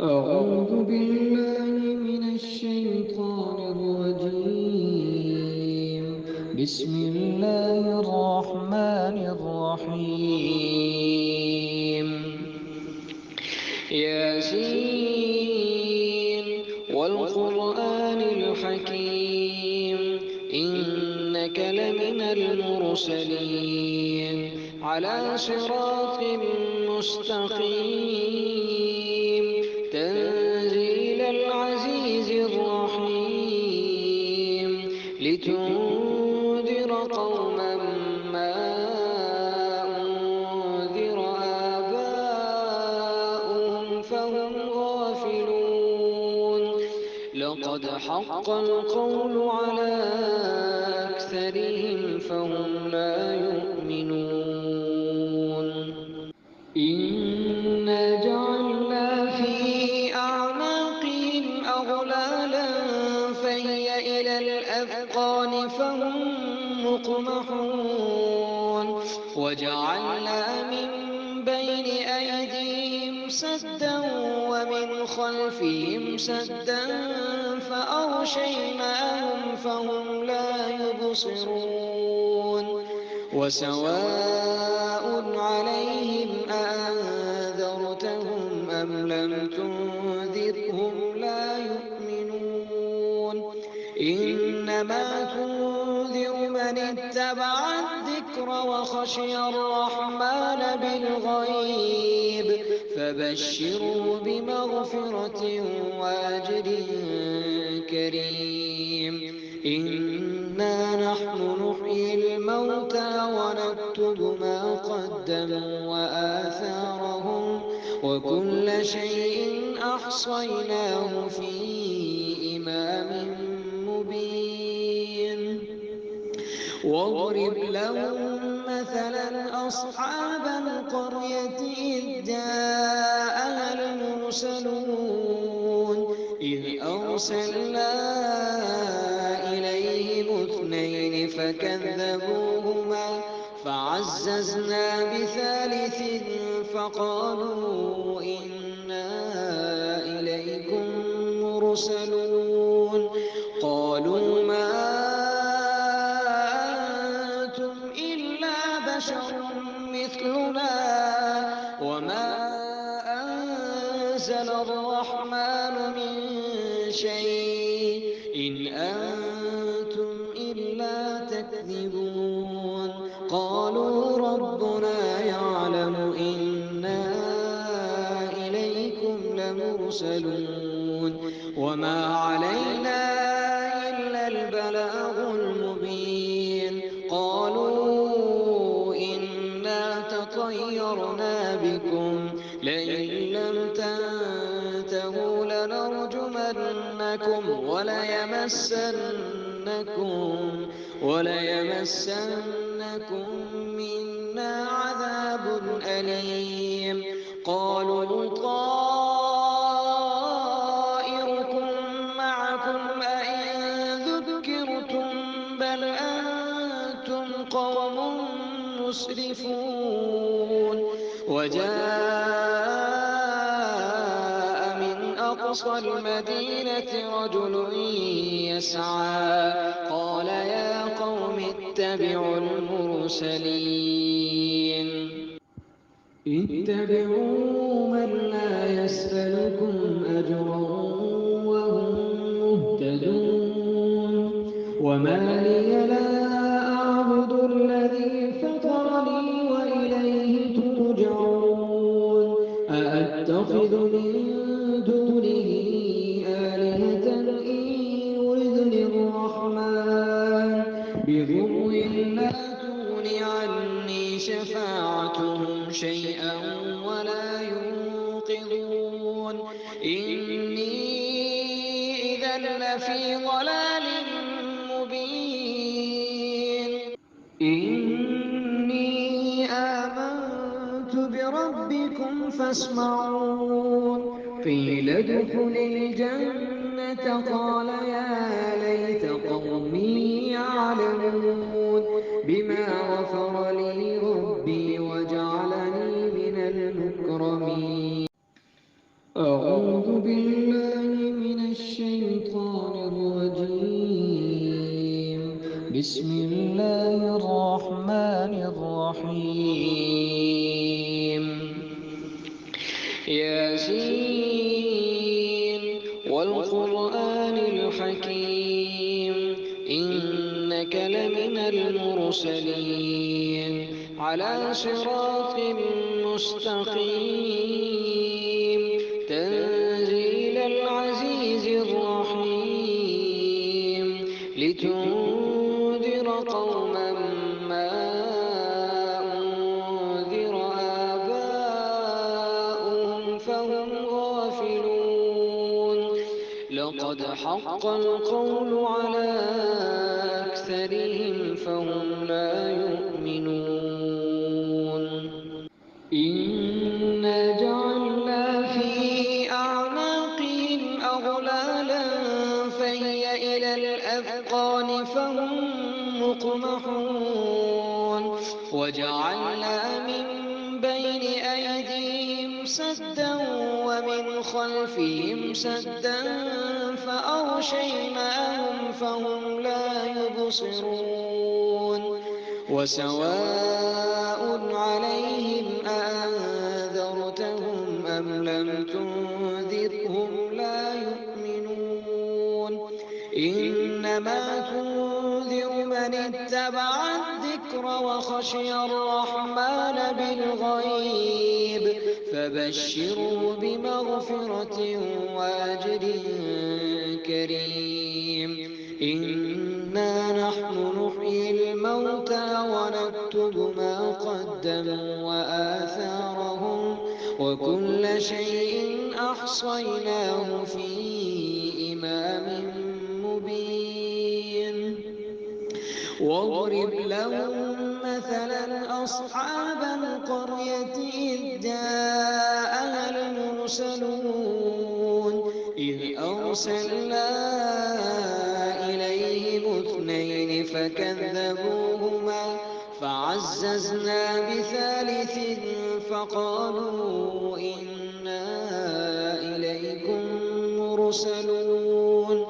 أعوذ بالله من الشيطان الرجيم. بسم الله الرحمن الرحيم. ياسين والقرآن الحكيم، إنك لمن المرسلين على صراط مستقيم، تنزيل العزيز الرحيم، لتنذر قوما ما أنذر آباؤهم فهم غافلون. لقد حق القول على أكثرهم فهم لا يؤمنون. إنا جعلنا في أعناقهم أغلالا فهي إلى الأذقان فهم مقمحون، وجعلنا من بين أيديهم سدا ومن خلفهم سدا فأغشيناهم فهم لا يبصرون. وسواء عليهم أأنذرتهم أم لم تنذرهم لا يؤمنون. إنما تنذر من اتبع الذكر وخشي الرحمن بالغيب، فبشره بمغفرة وأجر كريم. إنا نحن نحيي الموتى ونكتب ما قدموا وآثارهم، وكل شيء أحصيناه في إمام مبين. واضرب لهم مثلا أصحاب القرية إذ جاءها المرسلون، إذ أرسلنا إليهم اثنين فكذبوهما فعززنا بثالث فقالوا إنا إليكم مرسلون. قالوا ما أنتم إلا بشر مثلنا وما أنزل الرحمن من شيء إن أنتم إلا تكذبون. قالوا ربنا يعلم إنا إليكم لمرسلون وما علينا إلا البلاغ المبين. قالوا إنا تطيرنا بكم لئن لم تنتهوا لنرجمنكم وليمسنكم منا عذاب أليم. قالوا طائركم معكم أئن ذكرتم بل أنتم قوم مسرفون. وجاء من أقصى المدينة رجل يسعى قال يا قوم اتبعوا المرسلين. اتبعوا من لا يسألكم أجرا وهم مهتدون. وما لي لا أعبد الذي فطرني وإليه ترجعون. أأتخذ من دونه آلهة إن يردني الرحمن بضر لا تغن عني شفاعتهم شيئا ولا ينقذون. إني إذا لفي ضلال مبين. إني آمنت بربكم فاسمعون. قيل ادخل الجنة قال يا ليت قومي يعلمون بما غفر لي ربي وجعلني من المكرمين. أعوذ بالله من الشيطان الرجيم. بسم الله الرحمن الرحيم. ياسين والقرآن الحكيم إنك لمن المرسلين على صراط مستقيم تنزيل العزيز الرحيم لتنذر قوما ما أنذر آباؤهم فهم غافلون لقد حق القول على أكثرهم فهم لا يؤمنون إنا جعلنا في أعناقهم أغلالا فهي إلى الأذقان فهم مقمحون وجعلنا من بين أيديهم سدا ومن خلفهم سدا فأغشيناهم فهم لا يبصرون وسواء عليهم أأنذرتهم أم لم تنذرهم لا يؤمنون إنما تنذر من اتبع الذكر وخشي الرحمن بالغيب فبشره بمغفرة وأجر كريم إنا نحن نحيي الموتى ونكتب ما قدموا وآثارهم وكل شيء أحصيناه في إمام مبين واضرب لهم مثلا أصحاب القرية إذ جاءها المرسلون إذ أرسلنا إليهم اثنين فكذبوهما فعززنا بثالث فقالوا إنا إليكم مرسلون